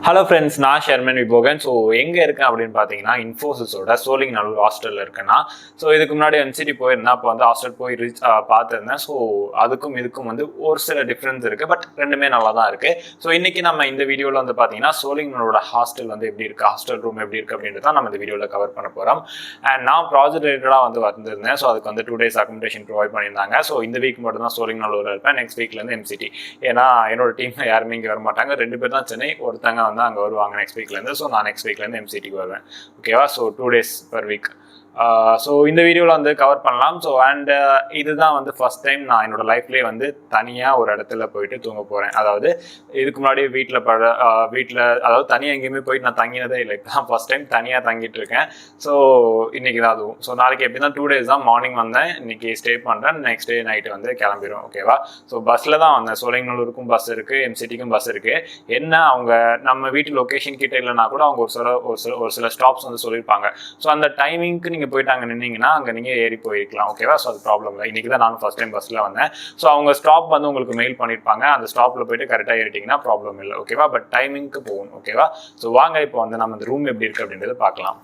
Hello friends, நான் Sharman விபோகன். So எங்கே இருக்கேன் அப்படின்னு பார்த்தீங்கன்னா இன்ஃபோசிஸோட சோலிங்கநல்லூர் ஹாஸ்டலில் இருக்கேன்னா. ஸோ இதுக்கு முன்னாடி எம்சிடி போயிருந்தேன், அப்போ வந்து ஹாஸ்டல் போய் பார்த்துருந்தேன். ஸோ அதுக்கும் இதுக்கும் வந்து ஒரு சில டிஃப்ரென்ஸ் இருக்குது, பட் ரெண்டுமே நல்லா தான் இருக்குது. ஸோ இன்றைக்கி நம்ம இந்த வீடியோவில் வந்து பார்த்தீங்கன்னா சோலிங்கநல்லூரோட ஹாஸ்டல் வந்து எப்படி இருக்குது, ஹாஸ்டல் ரூம் எப்படி இருக்குது அப்படின்றது தான் நம்ம இந்த வீடியோவில் கவர் பண்ண போகிறோம். அண்ட் நான் ப்ராஜெக்ட் ரிலேட்டடாக வந்து வந்திருந்தேன். ஸோ அதுக்கு வந்து 2 days அக்கமடேஷன் ப்ரொவைட் பண்ணியிருந்தாங்க. ஸோ இந்த வீக் மட்டும் தான் சோலிங்கநல்லூரில் இருப்பேன், நெக்ஸ்ட் வீக்லேருந்து எம்சிடி. ஏன்னா என்னோட டீமில் யாருமே இங்கே வர மாட்டாங்க, 2 பேர் தான் சென்னை, ஒருத்தங்க வந்து அங்கே வருவாங்க நெக்ஸ்ட் வீக்லேருந்து. ஸோ நான் நெக்ஸ்ட் வீக்லேருந்து எம்சிடிக்கு வருவேன். ஓகேவா? So 2 days per week. So இந்த வீடியோவில் வந்து கவர் பண்ணலாம். ஸோ அண்ட் இதுதான் வந்து ஃபர்ஸ்ட் டைம் நான் என்னோடய லைஃப்லேயே வந்து தனியாக ஒரு இடத்துல போயிட்டு தூங்க போகிறேன். அதாவது இதுக்கு முன்னாடி வீட்டில் அதாவது தனியாக எங்கேயுமே போயிட்டு நான் தங்கினதே இல்லை. தான் ஃபர்ஸ்ட் டைம் தனியாக தங்கிட்டு இருக்கேன். ஸோ இன்றைக்கி தான் அதுவும். ஸோ நாளைக்கு எப்படி தான் 2 days தான், மார்னிங் வந்தேன், இன்றைக்கி ஸ்டே பண்ணுறேன், நெக்ஸ்ட் டே நைட்டு வந்து கிளம்பிடுவோம். ஓகேவா? ஸோ பஸ்ஸில் தான் வந்தேன். சோலிங்கநல்லூருக்கும் பஸ் இருக்குது, எம்சிடிக்கும் பஸ் இருக்குது. என்ன அவங்க நம்ம வீட்டு லொக்கேஷன் கிட்டே இல்லைனா கூட அவங்க ஒரு சில ஸ்டாப்ஸ் வந்து சொல்லியிருப்பாங்க. ஸோ அந்த டைமிங்க்கு நீங்கள் போயிட்டு அங்கே நின்னீங்கன்னா அங்கே நீங்கள் ஏறி போயிருக்கலாம். ஓகேவா? ஸோ அது ப்ராப்ளம் இல்லை. இன்றைக்கி தான் நான் ஃபர்ஸ்ட் டைம் பஸ்ஸில் வந்தேன். ஸோ அவங்க ஸ்டாப் வந்து உங்களுக்கு மெயில் பண்ணியிருப்பாங்க, அந்த ஸ்டாப்பில் போயிட்டு கரெக்டாக ஏறிட்டிங்கன்னா ப்ராப்ளம் இல்லை. ஓகேவா? பட் டைமிங்க்கு போகணும். ஓகேவா? ஸோ வாங்க இப்போ வந்து நம்ம இந்த ரூம் எப்படி இருக்குது அப்படின்றத பார்க்கலாம்.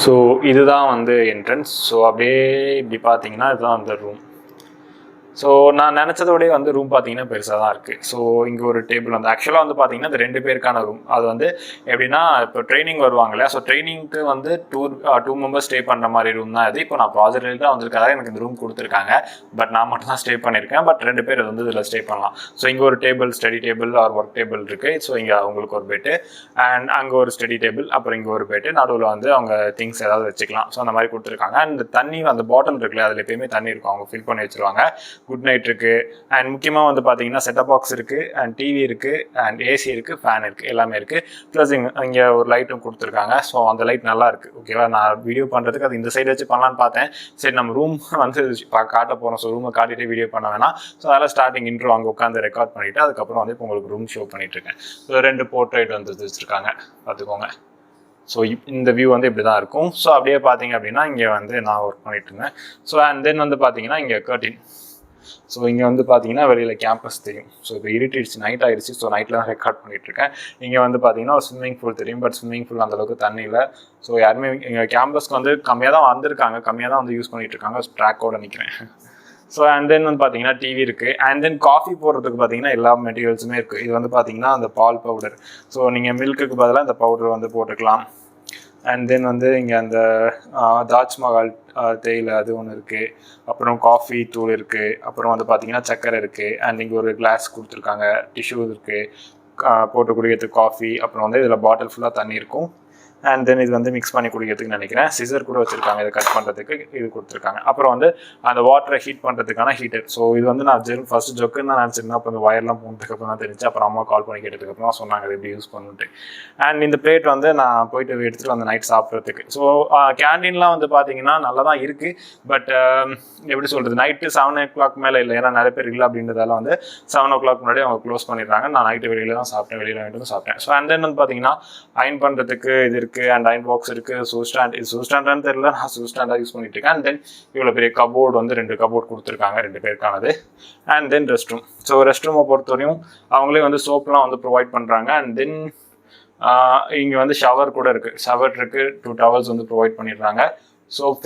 ஸோ இதுதான் வந்து என்ட்ரன்ஸ். ஸோ அப்படியே இப்படி பார்த்தீங்கன்னா இதுதான் அந்த ரூம். ஸோ நான் நினச்சதோடய வந்து ரூம் பார்த்தீங்கன்னா பெருசாக தான் இருக்குது. ஸோ இங்கே ஒரு டேபிள் வந்து ஆக்சுவலாக வந்து பார்த்தீங்கன்னா இந்த 2 பேருக்கான ரூம். அது வந்து எப்படின்னா இப்போ ட்ரைனிங் வருவாங்க இல்லையா, ஸோ ட்ரைனிங்க்கு வந்து 2 members ஸ்டே பண்ணுற மாதிரி ரூம் தான் இது. இப்போ நான் ப்ராஜெக்ட் தான் வந்திருக்காங்க, எனக்கு இந்த ரூம் கொடுத்துருக்காங்க, பட் நான் மட்டும் தான் ஸ்டே பண்ணியிருக்கேன். பட் 2 பேர் வந்து இதில் ஸ்டே பண்ணலாம். ஸோ இங்கே ஒரு table, study table or work table இருக்குது. ஸோ இங்கே அவங்களுக்கு ஒரு பெட்டு, அண்ட் அங்கே ஒரு ஸ்டடி டேபிள், அப்புறம் இங்கே ஒரு பெட்டு, நடுவில் வந்து அவங்க திங்ஸ் ஏதாவது வச்சுக்கலாம். ஸோ அந்த மாதிரி கொடுத்துருக்காங்க. அண்ட் தண்ணி அந்த பாட்டில் இருக்குல்ல, அதில் எப்பயுமே தண்ணி இருக்கும், அவங்க ஃபில் பண்ணி வச்சுருவாங்க. குட் நைட் இருக்குது. அண்ட் முக்கியமாக வந்து பார்த்தீங்கன்னா செட்டப் பாக்ஸ் இருக்குது, அண்ட் டிவி இருக்குது, அண்ட் ஏசி இருக்குது, ஃபேன் இருக்குது, எல்லாமே இருக்குது. ப்ளஸ் இங்கே ஒரு லைட்டும் கொடுத்துருக்காங்க. ஸோ அந்த லைட் நல்லா இருக்குது. ஓகேவா? நான் வீடியோ பண்ணுறதுக்கு அது இந்த சைடு வச்சு பண்ணலான்னு பார்த்தேன். சரி நம்ம ரூம் வந்து காட்ட போகிறோம், ஸோ ரூமை காட்டிகிட்டே வீடியோ பண்ண வேணாம். ஸோ அதெல்லாம் ஸ்டார்டிங் இன்ட்ரோ அங்கே உட்காந்து ரெக்கார்ட் பண்ணிவிட்டு அதுக்கப்புறம் வந்து இப்போ உங்களுக்கு ரூம் ஷோ பண்ணிகிட்ருக்கேன். ஸோ 2 போர்ட்ரேட் வந்து வச்சுருக்காங்க, பார்த்துக்கோங்க. ஸோ இந்த வியூ வந்து இப்படி தான் இருக்கும். ஸோ அப்படியே பார்த்தீங்க அப்படின்னா இங்கே வந்து நான் ஒர்க் பண்ணிட்டு இருந்தேன். ஸோ அண்ட் தென் வந்து பார்த்தீங்கன்னா இங்கே கர்டின். ஸோ இங்கே வந்து பார்த்தீங்கன்னா வெளியில் கேம்பஸ் தெரியும். ஸோ இப்போ இருட்டிடுச்சு, நைட் ஆகிடுச்சு. ஸோ நைட்டில் தான் ரெக்கார்ட் பண்ணிகிட்ருக்கேன். இங்கே வந்து பார்த்தீங்கன்னா ஒரு ஸ்விம்மிங் பூல் தெரியும், பட் ஸ்விம்மிங் பூல் அந்தளவுக்கு தண்ணி இல்லை. ஸோ யாருமே இங்கே கேம்பஸ்க்கு வந்து கம்மியாக தான் வந்திருக்காங்க, கம்மியாக தான் வந்து யூஸ் பண்ணிகிட்ருக்காங்க. ட்ராக்கோடு நிற்கிறேன். ஸோ அண்ட் தென் வந்து பார்த்தீங்கன்னா டிவி இருக்குது. அண்ட் தென் காஃபி போடுறதுக்கு பார்த்தீங்கன்னா எல்லா மெட்டீரியல்ஸுமே இருக்குது. இது வந்து பார்த்தீங்கன்னா அந்த பால் பவுடர். ஸோ நீங்கள் மில்க்குக்கு பதிலாக இந்த பவுடர் வந்து போட்டுக்கலாம். அண்ட் தென் வந்து இங்கே அந்த தாஜ்மஹால் தேயிலை அது ஒன்று இருக்குது. அப்புறம் காஃபி தூள் இருக்குது. அப்புறம் வந்து பார்த்திங்கன்னா சக்கரை இருக்குது. அண்ட் இங்கே ஒரு கிளாஸ் கொடுத்துருக்காங்க, டிஷ்யூ இருக்குது, போட்டு குடிக்கிறதுக்கு காஃபி. அப்புறம் வந்து இதில் பாட்டில் ஃபுல்லாக தண்ணி இருக்கும். அண்ட் தென் இது வந்து மிக்ஸ் பண்ணி குடிக்கிறதுக்கு நினைக்கிறேன். சிசர் கூட வச்சுருக்காங்க, இதை கட் பண்ணுறதுக்கு இது கொடுத்துருக்காங்க. அப்புறம் வந்து அந்த வாட்டரை ஹீட் பண்ணுறதுக்கான ஹீட்டர். ஸோ இது வந்து நான் ஃபஸ்ட்டு ஜொக்குன்னு தான் நினச்சிருந்தேன். அப்போ இந்த ஒயர்லாம் போனதுக்கப்புறம் தான் தெரிஞ்சு. அப்புறம் அம்மா கால் பண்ணி கேட்டதுக்கப்புறம் சொன்னாங்க அது எப்படி யூஸ் பண்ணிட்டு. அண்ட் இந்த பிளேட் வந்து நான் போயிட்டு எடுத்துகிட்டு வந்து நைட் சாப்பிட்றதுக்கு. ஸோ கேண்டீன்லாம் வந்து பார்த்தீங்கன்னா நல்லா தான் இருக்குது. பட் எப்படி சொல்கிறது, நைட்டு 7 o'clock மேலே இல்லை, ஏன்னா நிறைய பேர் இல்லை அப்படின்றதால வந்து 7 o'clock முன்னாடி அவங்க க்ளோஸ் பண்ணிடுறாங்க. நான் நைட்டு வெளியில் தான் சாப்பிட்டேன், வெளியில் வாங்கிட்டு வந்து சாப்பிட்டேன். ஸோ அண்ட் தென் வந்து பார்த்தீங்கன்னா அயன் பண்ணுறதுக்கு இது இருக்குது, அண்ட் அயன் பாக்ஸ் இருக்குது. ஷூ ஸ்டாண்ட், இது ஷூ ஸ்டாண்டான்னு தெரியல, நான் ஷூ ஸ்டாண்டாக யூஸ் பண்ணிட்டு இருக்கேன். அண்ட் தென் இவ்வளோ பெரிய கபோர்டு வந்து 2 கபோர்ட் கொடுத்துருக்காங்க, 2 பேருக்கானது. And then rest room. So rest ரூமை பொறுத்தவரையும் அவங்களே வந்து சோப்லாம் வந்து ப்ரொவைட் பண்ணுறாங்க. அண்ட் தென் இங்கே வந்து ஷவர் கூட இருக்குது, ஷவர் இருக்குது, 2 towels வந்து ப்ரொவைட் பண்ணிடுறாங்க. சோப்,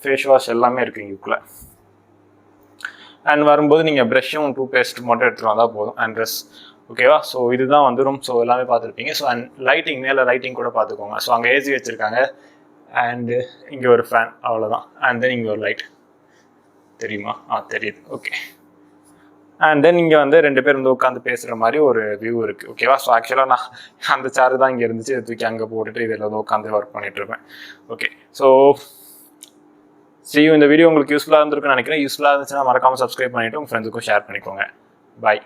ஃபேஸ் வாஷ் எல்லாமே இருக்குது இங்குள்ள. அண்ட் வரும்போது நீங்கள் ப்ரஷ்ஷும் டூத்பேஸ்ட் மட்டும் எடுத்துகிட்டு வந்தால் போதும். And dress. ஓகேவா? ஸோ இதுதான் வந்து ரூம். ஸோ எல்லாமே பார்த்துருப்பீங்க. ஸோ அண்ட் லைட்டிங், மேலே லைட்டிங் கூட பார்த்துக்கோங்க. ஸோ அங்கே ஏசி வச்சுருக்காங்க. அண்டு இங்கே ஒரு ஃபேன், அவ்வளோதான். அண்ட் தென் இங்கே ஒரு லைட் தெரியுமா? தெரியுது. ஓகே. அண்ட் தென் இங்கே வந்து 2 பேர் வந்து உட்காந்து பேசுகிற மாதிரி ஒரு வியூ இருக்குது. ஓகேவா? ஸோ ஆக்சுவலாக நான் அந்த சேர் தான் இங்கே இருந்துச்சு, இதை தூக்கி அங்கே போட்டுட்டு இதில் வந்து உட்காந்து ஒர்க் பண்ணிகிட்ருப்பேன். ஓகே. ஸோ இந்த வீடியோ உங்களுக்கு யூஸ்ஃபுல்லாக இருந்திருக்குன்னு நினைக்கிறேன். யூஸ்ஃபுல்லாக இருந்துச்சுன்னா மறக்காமல் சப்ஸ்கிரைப் பண்ணிவிட்டு உங்கள் ஃப்ரெண்ட்ஸுக்கும் ஷேர் பண்ணிக்கோங்க. பாய்.